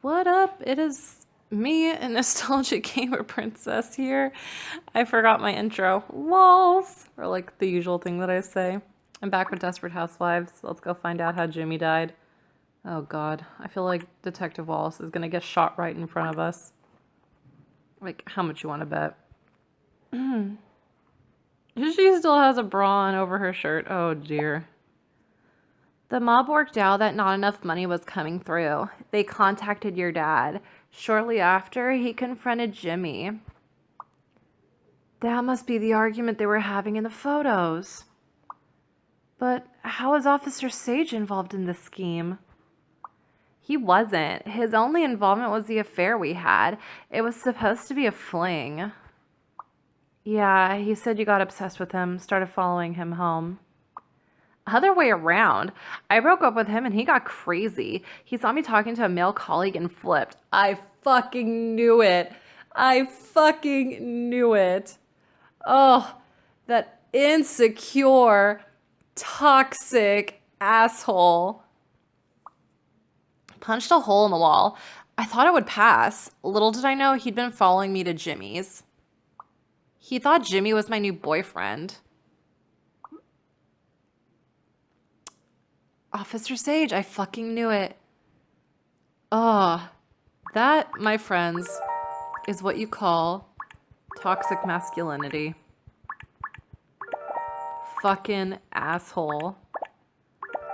What up? It is me, a nostalgic gamer princess here. I forgot my intro. Lols! Or like the usual thing that I say. I'm back with Desperate Housewives. Let's go find out how Jimmy died. Oh god. I feel like Detective Wallace is gonna get shot right in front of us. Like, how much you want to bet? She still has a bra on over her shirt. Oh dear. The mob worked out that not enough money was coming through. They contacted your dad. Shortly after, he confronted Jimmy. That must be the argument they were having in the photos. But how is Officer Sage involved in this scheme? He wasn't. His only involvement was the affair we had. It was supposed to be a fling. Yeah, he said you got obsessed with him, started following him home. Other way around. I broke up with him and he got crazy. He saw me talking to a male colleague and flipped. I fucking knew it. I fucking knew it. Oh, that insecure, toxic asshole. Punched a hole in the wall. I thought it would pass. Little did I know he'd been following me to Jimmy's. He thought Jimmy was my new boyfriend. Officer Sage, I fucking knew it. Oh, that, my friends, is what you call toxic masculinity. Fucking asshole.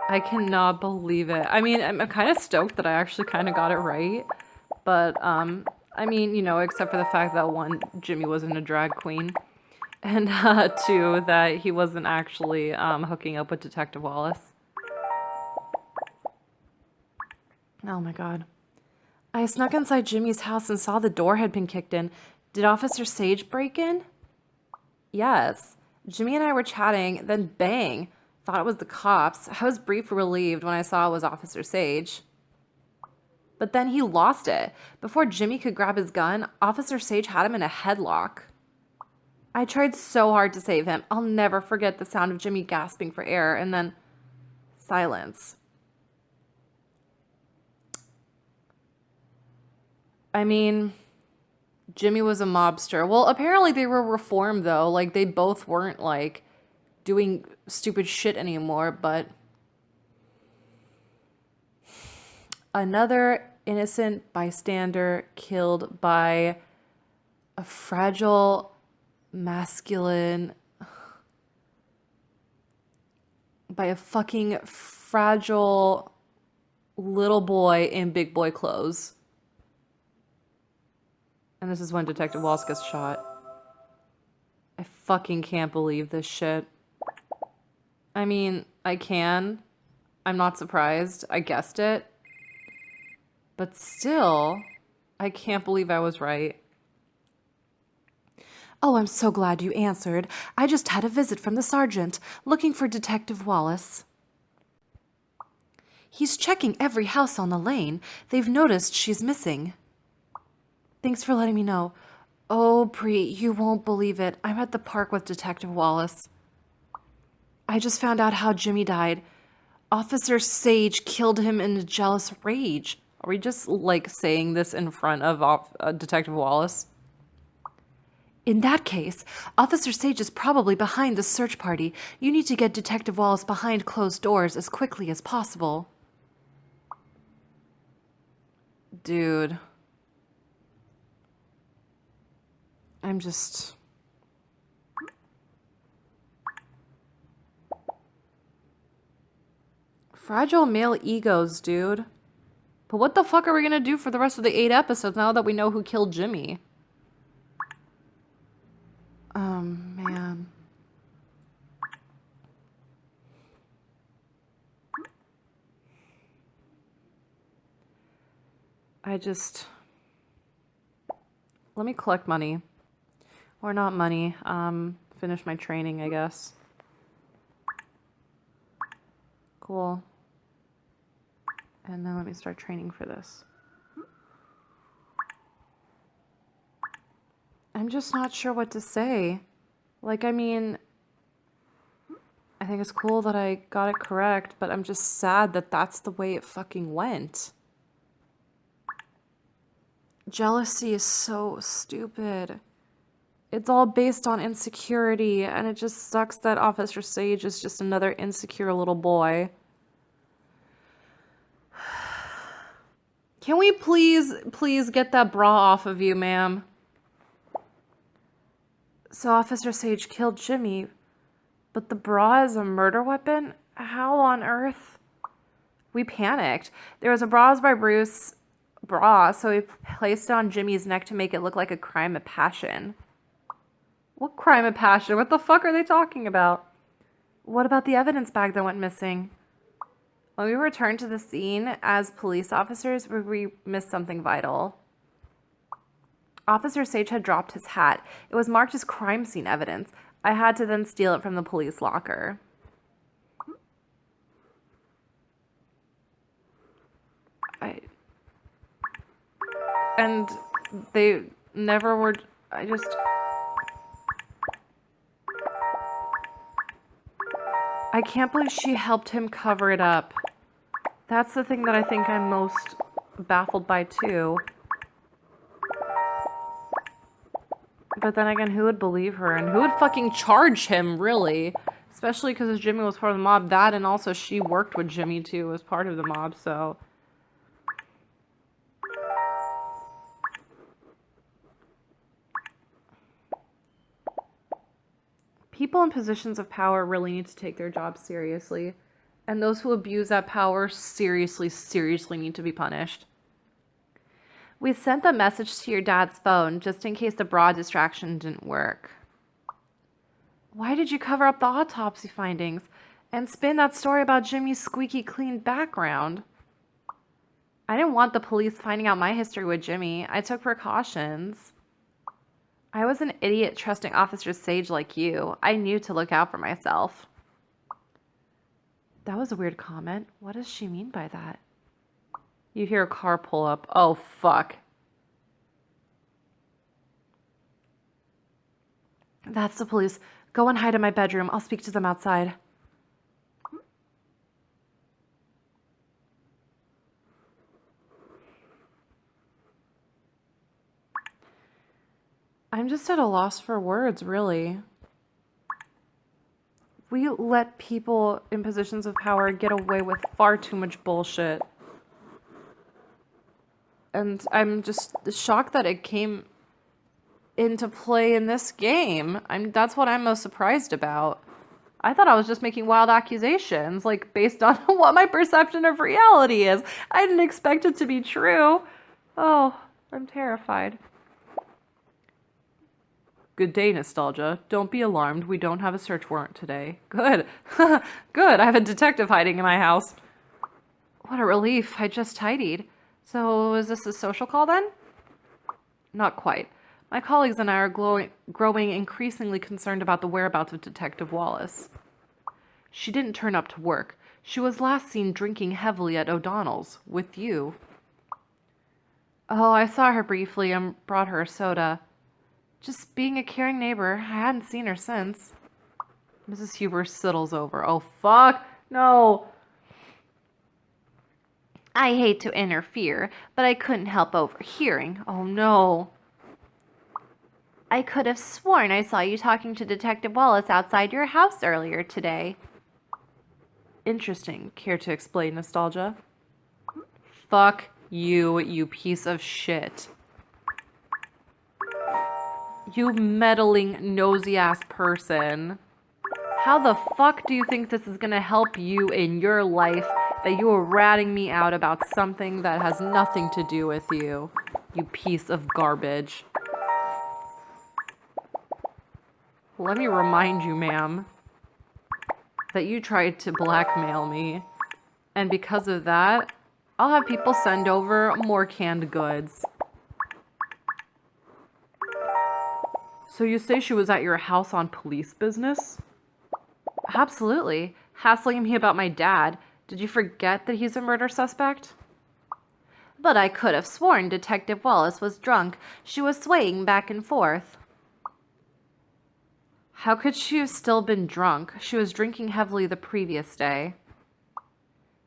I cannot believe it. I mean, I'm kind of stoked that I actually kind of got it right. But, I mean, you know, except for the fact that one, Jimmy wasn't a drag queen. And, two, that he wasn't actually, hooking up with Detective Wallace. Oh my god. I snuck inside Jimmy's house and saw the door had been kicked in. Did Officer Sage break in? Yes. Jimmy and I were chatting, then bang. Thought it was the cops. I was briefly relieved when I saw it was Officer Sage. But then he lost it. Before Jimmy could grab his gun, Officer Sage had him in a headlock. I tried so hard to save him. I'll never forget the sound of Jimmy gasping for air and then silence. I mean, Jimmy was a mobster. Well, apparently they were reformed though. Like they both weren't like doing stupid shit anymore, but another innocent bystander killed by a fragile masculine by a fucking fragile little boy in big boy clothes. And this is when Detective Wallace gets shot. I fucking can't believe this shit. I mean, I can. I'm not surprised. I guessed it. But still, I can't believe I was right. Oh, I'm so glad you answered. I just had a visit from the sergeant, looking for Detective Wallace. He's checking every house on the lane. They've noticed she's missing. Thanks for letting me know. Oh, Bree, you won't believe it. I'm at the park with Detective Wallace. I just found out how Jimmy died. Officer Sage killed him in a jealous rage. Are we just, like, saying this in front of Detective Wallace? In that case, Officer Sage is probably behind the search party. You need to get Detective Wallace behind closed doors as quickly as possible. Dude. I'm just... Fragile male egos, dude. But what the fuck are we gonna do for the rest of the 8 episodes now that we know who killed Jimmy? Man. Let me collect money. Or not money. Finish my training, I guess. Cool. And then let me start training for this. I'm just not sure what to say. Like, I mean, I think it's cool that I got it correct, but I'm just sad that that's the way it fucking went. Jealousy is so stupid. It's all based on insecurity, and it just sucks that Officer Sage is just another insecure little boy. Can we please get that bra off of you, ma'am? So Officer Sage killed Jimmy, but the bra is a murder weapon? How on earth? We panicked. There was a bra by Bruce bra, so we placed it on Jimmy's neck to make it look like a crime of passion. What crime of passion? What the fuck are they talking about? What about the evidence bag that went missing? When we returned to the scene as police officers, we missed something vital. Officer Sage had dropped his hat. It was marked as crime scene evidence. I had to then steal it from the police locker. And they never were... I can't believe she helped him cover it up. That's the thing that I think I'm most baffled by, too. But then again, who would believe her? And who would fucking charge him, really? Especially because Jimmy was part of the mob. That, and also she worked with Jimmy, too, as part of the mob, so... People in positions of power really need to take their jobs seriously. And those who abuse that power seriously need to be punished. We sent the message to your dad's phone just in case the broad distraction didn't work. Why did you cover up the autopsy findings and spin that story about Jimmy's squeaky clean background? I didn't want the police finding out my history with Jimmy. I took precautions. I was an idiot trusting Officer Sage like you. I knew to look out for myself. That was a weird comment. What does she mean by that? You hear a car pull up. Oh, fuck. That's the police. Go and hide in my bedroom. I'll speak to them outside. I'm just at a loss for words, really. We let people in positions of power get away with far too much bullshit. And I'm just shocked that it came into play in this game. That's what I'm most surprised about. I thought I was just making wild accusations, like, based on what my perception of reality is. I didn't expect it to be true. Oh, I'm terrified. Good day, Nostalgia. Don't be alarmed. We don't have a search warrant today. Good. Good. I have a detective hiding in my house. What a relief. I just tidied. So, is this a social call then? Not quite. My colleagues and I are growing increasingly concerned about the whereabouts of Detective Wallace. She didn't turn up to work. She was last seen drinking heavily at O'Donnell's, with you. Oh, I saw her briefly and brought her a soda. Just being a caring neighbor. I hadn't seen her since. Mrs. Huber sittles over. Oh, fuck. No. I hate to interfere, but I couldn't help overhearing. Oh, no. I could have sworn I saw you talking to Detective Wallace outside your house earlier today. Interesting. Care to explain, Nostalgia? Fuck you, you piece of shit. You meddling, nosy-ass person. How the fuck do you think this is gonna help you in your life that you are ratting me out about something that has nothing to do with you? You piece of garbage. Let me remind you, ma'am, that you tried to blackmail me. And because of that, I'll have people send over more canned goods. So you say she was at your house on police business? Absolutely. Hassling me about my dad. Did you forget that he's a murder suspect? But I could have sworn Detective Wallace was drunk. She was swaying back and forth. How could she have still been drunk? She was drinking heavily the previous day.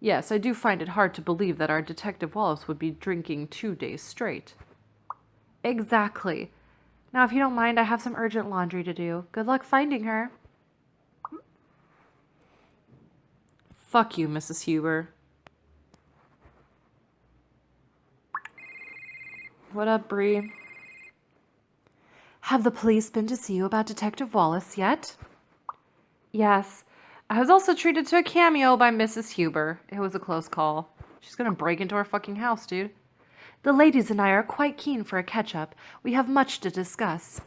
Yes, I do find it hard to believe that our Detective Wallace would be drinking 2 days straight. Exactly. Now, if you don't mind, I have some urgent laundry to do. Good luck finding her. Fuck you, Mrs. Huber. What up, Bree? Have the police been to see you about Detective Wallace yet? Yes. I was also treated to a cameo by Mrs. Huber. It was a close call. She's gonna break into our fucking house, dude. The ladies and I are quite keen for a catch-up. We have much to discuss.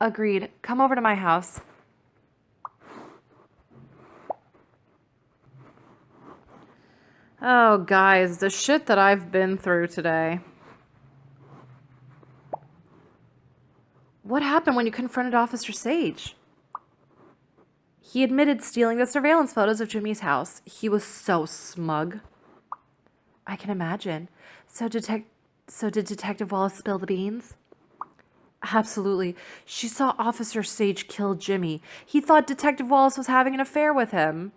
Agreed. Come over to my house. Oh, guys, the shit that I've been through today. What happened when you confronted Officer Sage? He admitted stealing the surveillance photos of Jimmy's house. He was so smug. I can imagine. So did Detective Wallace spill the beans? Absolutely. She saw Officer Sage kill Jimmy. He thought Detective Wallace was having an affair with him.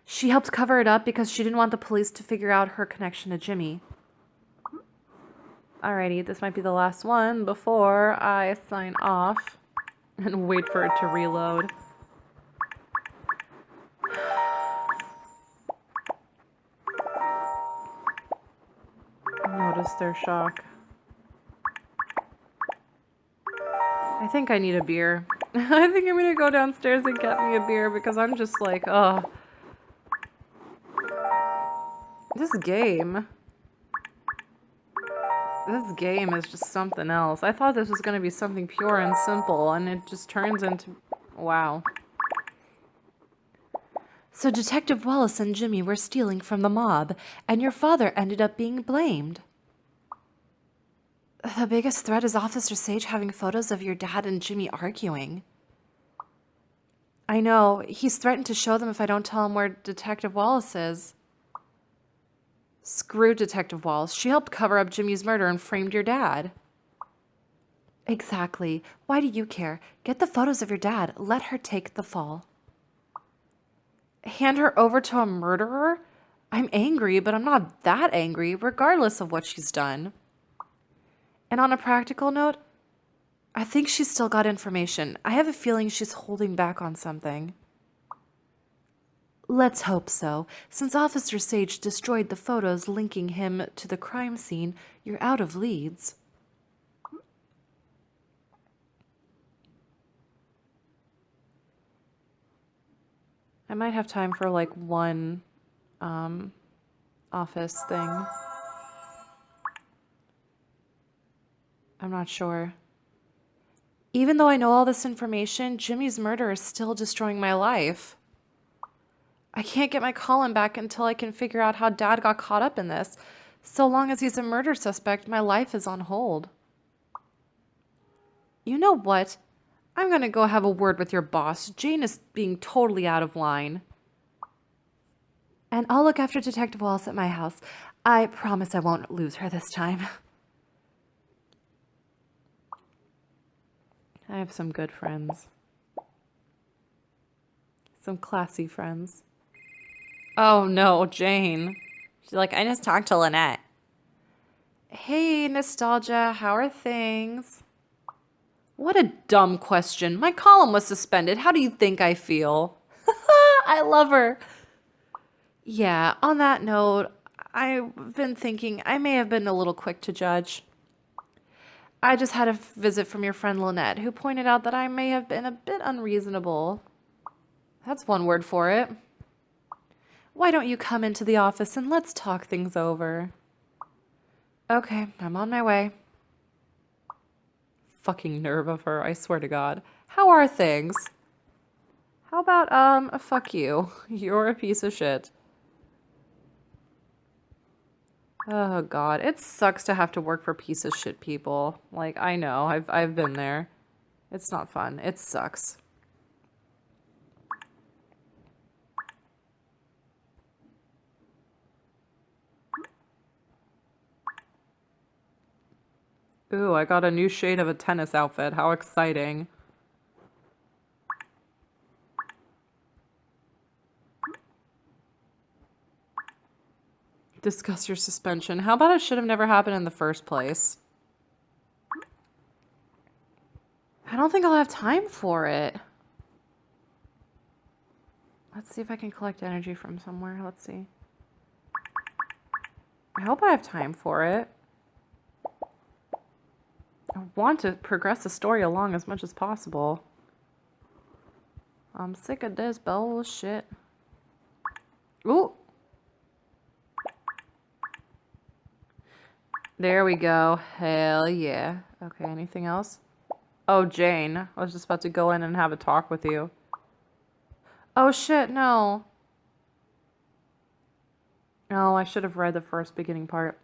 She helped cover it up because she didn't want the police to figure out her connection to Jimmy. Alrighty, this might be the last one before I sign off and wait for it to reload. Notice their shock. I think I need a beer. I think I'm gonna go downstairs and get me a beer because I'm just like, oh. This game is just something else. I thought this was gonna be something pure and simple, and it just turns into, wow. So Detective Wallace and Jimmy were stealing from the mob, and your father ended up being blamed. The biggest threat is Officer Sage having photos of your dad and Jimmy arguing. I know. He's threatened to show them if I don't tell him where Detective Wallace is. Screw Detective Wallace. She helped cover up Jimmy's murder and framed your dad. Exactly. Why do you care? Get the photos of your dad. Let her take the fall. Hand her over to a murderer? I'm angry, but I'm not that angry, regardless of what she's done. And on a practical note, I think she's still got information. I have a feeling she's holding back on something. Let's hope so. Since Officer Sage destroyed the photos linking him to the crime scene, you're out of leads. I might have time for like one office thing. I'm not sure. Even though I know all this information, Jimmy's murder is still destroying my life. I can't get my Colin back until I can figure out how Dad got caught up in this. So long as he's a murder suspect, my life is on hold. You know what? I'm gonna go have a word with your boss. Jane is being totally out of line. And I'll look after Detective Wallace at my house. I promise I won't lose her this time. I have some good friends. Some classy friends. Oh no, Jane. She's like, I just talked to Lynette. Hey, Nostalgia, how are things? What a dumb question. My column was suspended. How do you think I feel? I love her. Yeah, on that note, I've been thinking I may have been a little quick to judge. I just had a visit from your friend Lynette, who pointed out that I may have been a bit unreasonable. That's one word for it. Why don't you come into the office and let's talk things over? Okay, I'm on my way. Fucking nerve of her, I swear to God. How are things? How about, fuck you. You're a piece of shit. Oh God, it sucks to have to work for piece of shit people. Like, I know, I've been there. It's not fun. It sucks. Ooh, I got a new shade of a tennis outfit. How exciting. Discuss your suspension. How about it should have never happened in the first place? I don't think I'll have time for it. Let's see if I can collect energy from somewhere. Let's see. I hope I have time for it. I want to progress the story along as much as possible. I'm sick of this bullshit. Ooh. There we go. Hell yeah. Okay, anything else? Oh, Jane. I was just about to go in and have a talk with you. Oh shit, no. Oh, I should have read the first beginning part.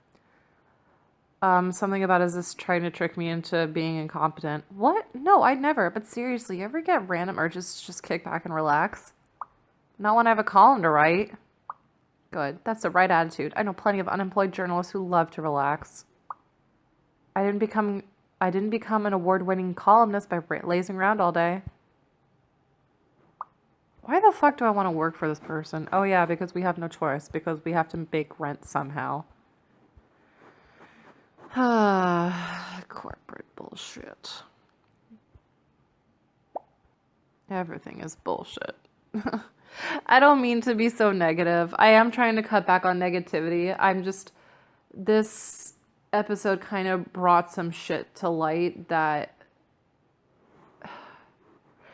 Something about is this trying to trick me into being incompetent. What? No, I'd never. But seriously, you ever get random urges to just kick back and relax? Not when I have a column to write. Good. That's the right attitude. I know plenty of unemployed journalists who love to relax. I didn't become an award-winning columnist by lazing around all day. Why the fuck do I want to work for this person? Oh yeah, because we have no choice. Because we have to make rent somehow. Corporate bullshit. Everything is bullshit. I don't mean to be so negative. I am trying to cut back on negativity. This episode kind of brought some shit to light that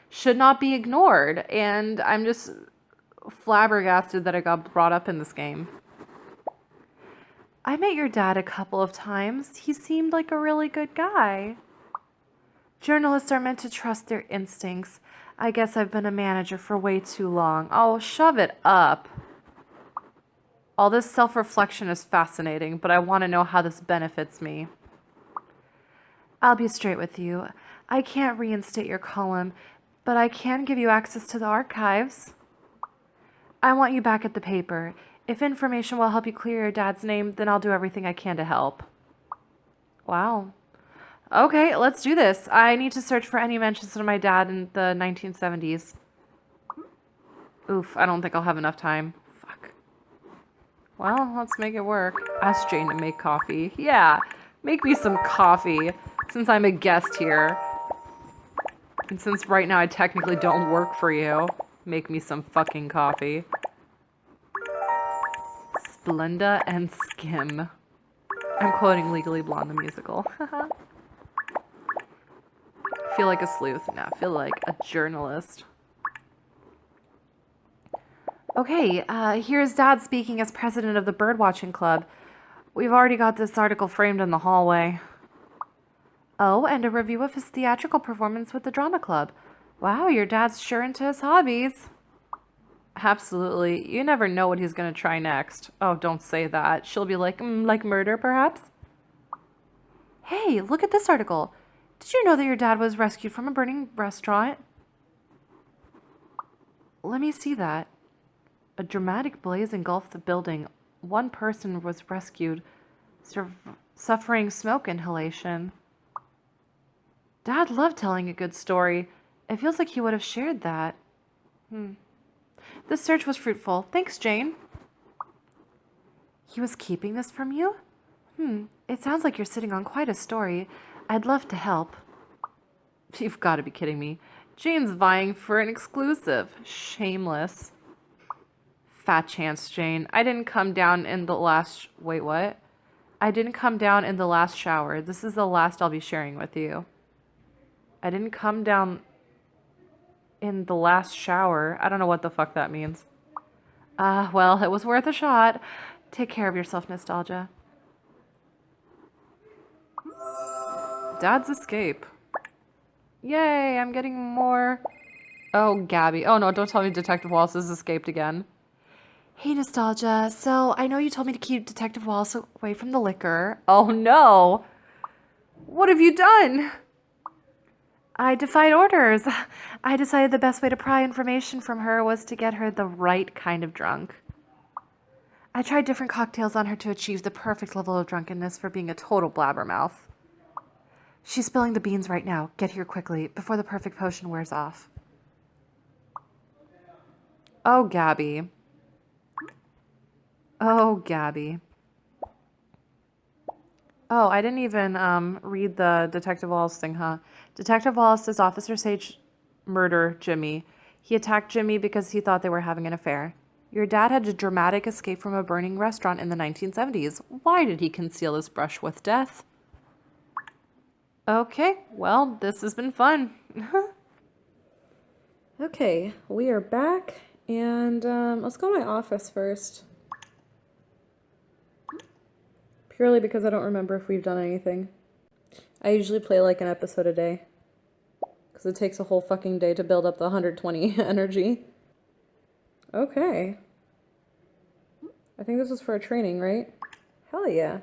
should not be ignored. And I'm just flabbergasted that it got brought up in this game. I met your dad a couple of times. He seemed like a really good guy. Journalists are meant to trust their instincts. I guess I've been a manager for way too long. Oh, shove it up. All this self-reflection is fascinating, but I want to know how this benefits me. I'll be straight with you. I can't reinstate your column, but I can give you access to the archives. I want you back at the paper. If information will help you clear your dad's name, then I'll do everything I can to help. Wow. Okay, let's do this. I need to search for any mentions of my dad in the 1970s. Oof, I don't think I'll have enough time. Fuck. Well, let's make it work. Ask Jane to make coffee. Yeah, make me some coffee, since I'm a guest here. And since right now I technically don't work for you, make me some fucking coffee. Splenda and Skim. I'm quoting Legally Blonde the musical. Feel like a sleuth. Nah, feel like a journalist. Okay, here's Dad speaking as president of the Birdwatching Club. We've already got this article framed in the hallway. Oh, and a review of his theatrical performance with the drama club. Wow, your dad's sure into his hobbies. Absolutely. You never know what he's going to try next. Oh, don't say that. She'll be like murder, perhaps? Hey, look at this article. Did you know that your dad was rescued from a burning restaurant? Let me see that. A dramatic blaze engulfed the building. One person was rescued, suffering smoke inhalation. Dad loved telling a good story. It feels like he would have shared that. This search was fruitful. Thanks, Jane. He was keeping this from you? It sounds like you're sitting on quite a story. I'd love to help. You've got to be kidding me. Jane's vying for an exclusive. Shameless. Fat chance, Jane. I didn't come down in the last... Wait, what? I didn't come down in the last shower. This is the last I'll be sharing with you. I didn't come down in the last shower. I don't know what the fuck that means. Well, it was worth a shot. Take care of yourself, Nostalgia. Dad's escape. Yay, I'm getting more... Oh, Gabby. Oh, no, don't tell me Detective Wallace has escaped again. Hey, Nostalgia. So, I know you told me to keep Detective Wallace away from the liquor. Oh, no. What have you done? I defied orders. I decided the best way to pry information from her was to get her the right kind of drunk. I tried different cocktails on her to achieve the perfect level of drunkenness for being a total blabbermouth. She's spilling the beans right now. Get here quickly, before the perfect potion wears off. Oh, Gabby. Oh, Gabby. Oh, I didn't even read the Detective Wallace thing, huh? Detective Wallace says Officer Sage murder Jimmy. He attacked Jimmy because he thought they were having an affair. Your dad had a dramatic escape from a burning restaurant in the 1970s. Why did he conceal his brush with death? Okay, well, this has been fun. Okay, we are back, and let's go to my office first. Purely because I don't remember if we've done anything. I usually play like an episode a day. Because it takes a whole fucking day to build up the 120 energy. Okay. I think this is for a training, right? Hell yeah.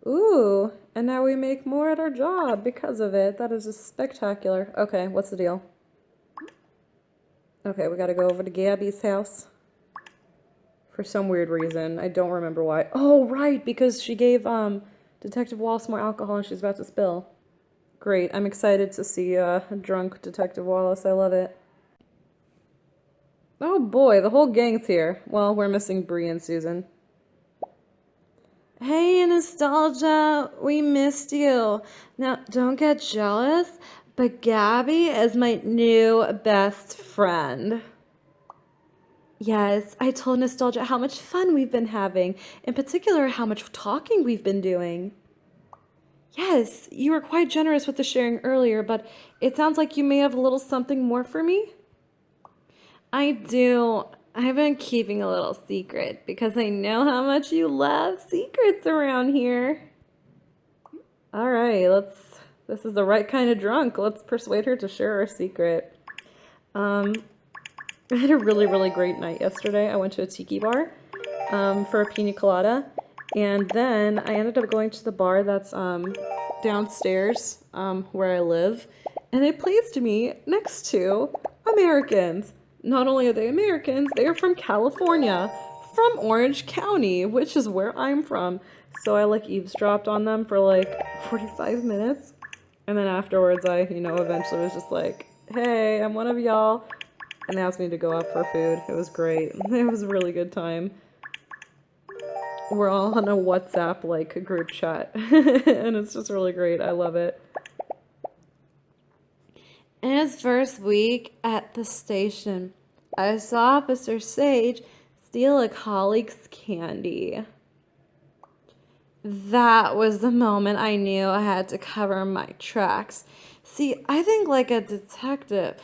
Ooh, and now we make more at our job because of it. That is just spectacular. Okay, what's the deal? Okay, we gotta go over to Gabby's house. For some weird reason. I don't remember why. Oh, right, because she gave Detective Wallace more alcohol and she's about to spill. Great, I'm excited to see drunk Detective Wallace. I love it. Oh boy, the whole gang's here. Well, we're missing Bree and Susan. Hey, Nostalgia, we missed you. Now, don't get jealous, but Gabby is my new best friend. Yes, I told Nostalgia how much fun we've been having, in particular how much talking we've been doing. Yes, you were quite generous with the sharing earlier, but it sounds like you may have a little something more for me? I do. I've been keeping a little secret because I know how much you love secrets around here. All right, this is the right kind of drunk. Let's persuade her to share our secret. I had a really, really great night yesterday. I went to a tiki bar for a pina colada, and then I ended up going to the bar that's downstairs where I live, and they placed me next to Americans. Not only are they Americans, they are from California, from Orange County, which is where I'm from. So I like eavesdropped on them for like 45 minutes, and then afterwards I, eventually was just like, hey, I'm one of y'all, and asked me to go out for food. It was great. It was a really good time. We're all on a WhatsApp like group chat and it's just really great. I love it. In his first week at the station, I saw Officer Sage steal a colleague's candy. That was the moment I knew I had to cover my tracks. See, I think like a detective.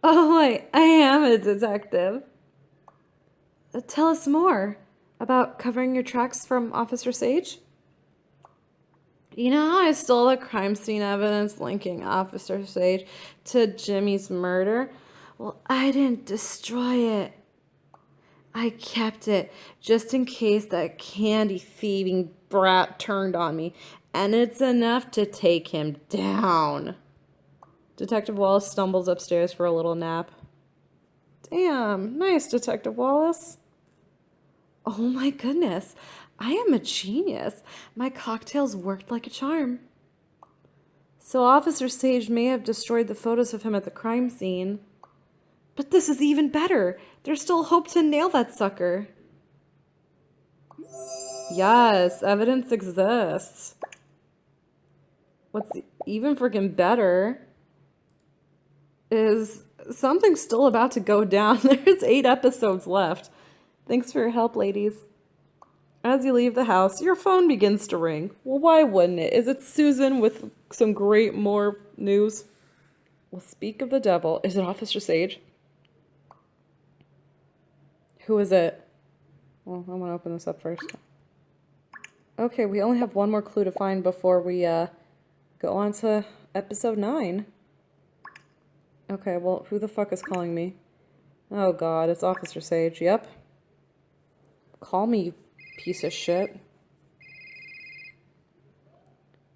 Oh, wait, I am a detective. Tell us more about covering your tracks from Officer Sage. You know how I stole the crime scene evidence linking Officer Sage to Jimmy's murder? Well, I didn't destroy it. I kept it just in case that candy thieving brat turned on me, and it's enough to take him down. Detective Wallace stumbles upstairs for a little nap. Damn, nice, Detective Wallace. Oh my goodness, I am a genius. My cocktails worked like a charm. So Officer Sage may have destroyed the photos of him at the crime scene. But this is even better. There's still hope to nail that sucker. Yes, evidence exists. What's even freaking better is something's still about to go down. There's 8 episodes left. Thanks for your help, ladies. As you leave the house, your phone begins to ring. Well, why wouldn't it? Is it Susan with some great more news? Well, speak of the devil. Is it Officer Sage? Who is it? Well, I want to open this up first. Okay, we only have one more clue to find before we go on to episode 9. Okay, well, who the fuck is calling me? Oh god, it's Officer Sage. Yep. Call me, you piece of shit.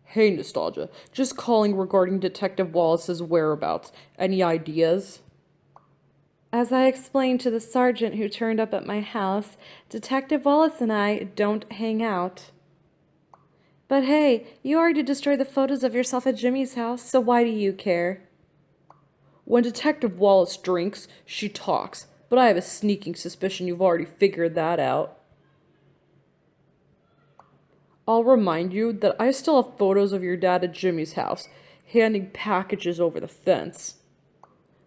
Hey, Nostalgia. Just calling regarding Detective Wallace's whereabouts. Any ideas? As I explained to the sergeant who turned up at my house, Detective Wallace and I don't hang out. But hey, you already destroyed the photos of yourself at Jimmy's house, so why do you care? When Detective Wallace drinks, she talks, but I have a sneaking suspicion you've already figured that out. I'll remind you that I still have photos of your dad at Jimmy's house, handing packages over the fence.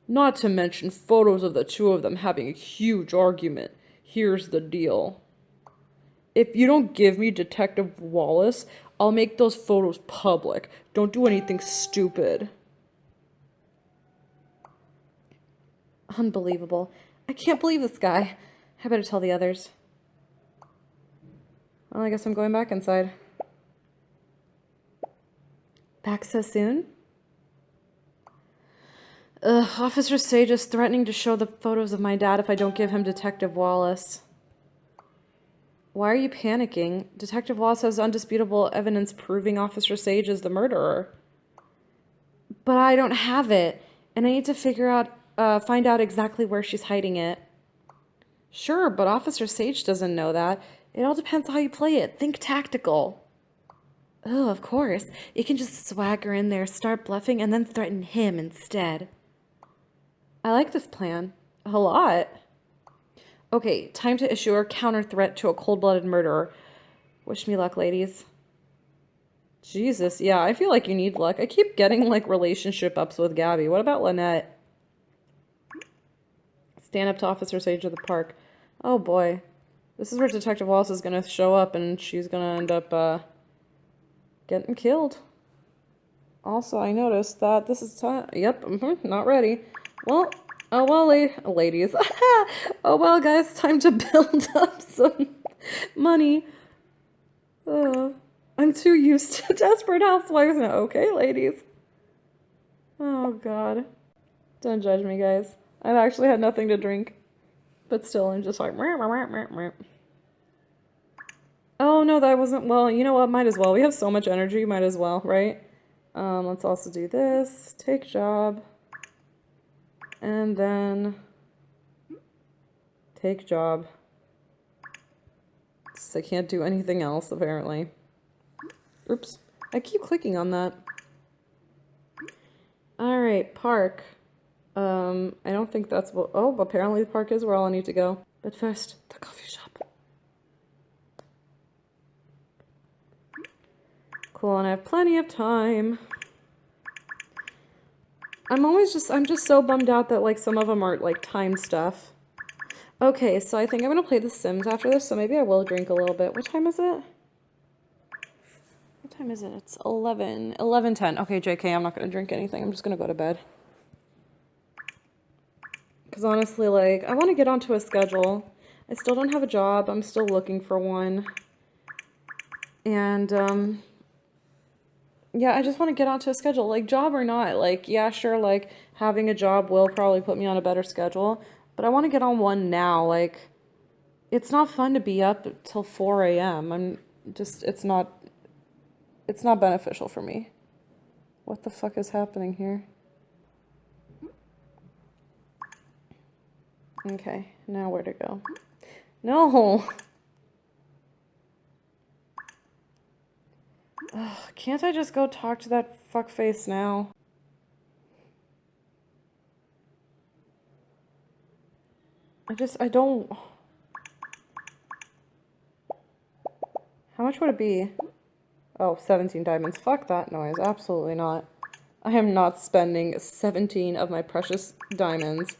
Not to mention photos of the two of them having a huge argument. Here's the deal. If you don't give me Detective Wallace, I'll make those photos public. Don't do anything stupid. Unbelievable. I can't believe this guy. I better tell the others. Well, I guess I'm going back inside. Back so soon? Officer Sage is threatening to show the photos of my dad if I don't give him Detective Wallace. Why are you panicking? Detective Wallace has undisputable evidence proving Officer Sage is the murderer. But I don't have it, and I need to find out exactly where she's hiding it. Sure, but Officer Sage doesn't know that. It all depends on how you play it. Think tactical. Oh, of course. You can just swagger in there, start bluffing, and then threaten him instead. I like this plan. A lot. Okay, time to issue a counter threat to a cold-blooded murderer. Wish me luck, ladies. Jesus, yeah, I feel like you need luck. I keep getting, like, relationship ups with Gabby. What about Lynette? Stand up to Officer Sage of the park. Oh, boy. This is where Detective Wallace is gonna show up, and she's gonna end up, getting killed. Also, I noticed that this is time. Yep, not ready. Well, oh well, ladies. Oh well, guys, time to build up some money. I'm too used to Desperate Housewives now. Okay, ladies. Oh God, don't judge me, guys. I've actually had nothing to drink, but still, I'm just like. Oh no, that wasn't. Well, you know what? Might as well. We have so much energy. Might as well, right? Let's also do this. Take job. And then take job. So I can't do anything else, apparently. Oops. I keep clicking on that. Alright, park. I don't think that's what... Oh, apparently the park is where all I need to go. But first, the coffee shop. Cool, and I have plenty of time. I'm just so bummed out that, like, some of them are, like, timed stuff. Okay, so I think I'm gonna play The Sims after this, so maybe I will drink a little bit. What time is it? What time is it? It's 11:10. Okay, JK, I'm not gonna drink anything. I'm just gonna go to bed. Because honestly, like, I want to get onto a schedule. I still don't have a job. I'm still looking for one. And, yeah, I just want to get onto a schedule. Like, job or not. Like, yeah, sure, like, having a job will probably put me on a better schedule. But I want to get on one now. Like, it's not fun to be up till 4 a.m. It's not beneficial for me. What the fuck is happening here? Okay, now where to go? No! Ugh, can't I just go talk to that fuckface now? I don't... How much would it be? Oh, 17 diamonds. Fuck that noise. Absolutely not. I am not spending 17 of my precious diamonds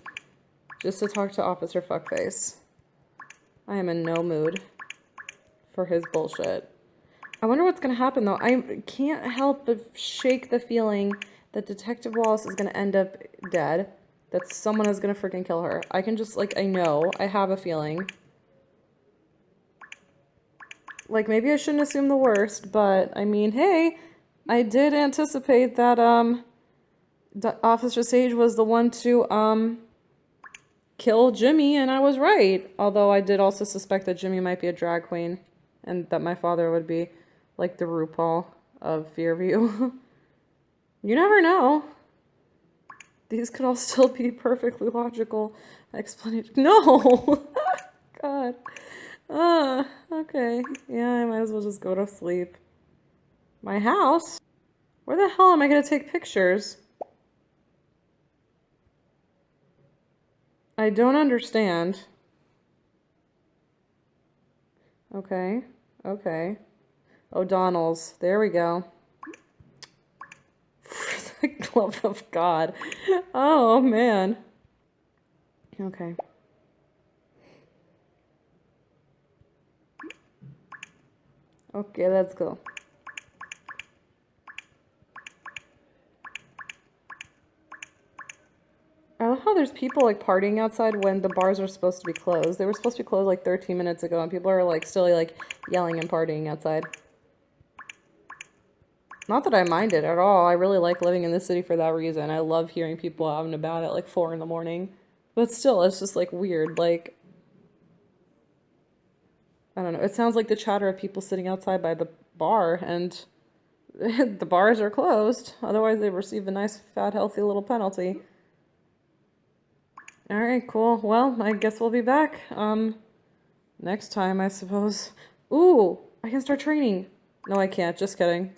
just to talk to Officer Fuckface. I am in no mood for his bullshit. I wonder what's gonna happen, though. I can't help but shake the feeling that Detective Wallace is gonna end up dead. That someone is gonna freaking kill her. I can just, like, I know. I have a feeling. Like, maybe I shouldn't assume the worst, but, I mean, hey, I did anticipate that, Officer Sage was the one to, kill Jimmy, and I was right. Although I did also suspect that Jimmy might be a drag queen, and that my father would be, like, the RuPaul of Fearview. You never know. These could all still be perfectly logical explanations. No! God. Okay. Yeah, I might as well just go to sleep. My house? Where the hell am I gonna take pictures? I don't understand. Okay. Okay. O'Donnell's. There we go. For the love of God. Oh, man. Okay. Okay, let's go. I love how there's people like partying outside when the bars are supposed to be closed. They were supposed to be closed like 13 minutes ago, and people are like still like yelling and partying outside. Not that I mind it at all. I really like living in this city for that reason. I love hearing people out and about at like 4 in the morning. But still, it's just like weird. Like, I don't know. It sounds like the chatter of people sitting outside by the bar, and the bars are closed. Otherwise, they receive a nice, fat, healthy little penalty. All right, cool. Well, I guess we'll be back. Next time, I suppose. Ooh, I can start training. No, I can't. Just kidding.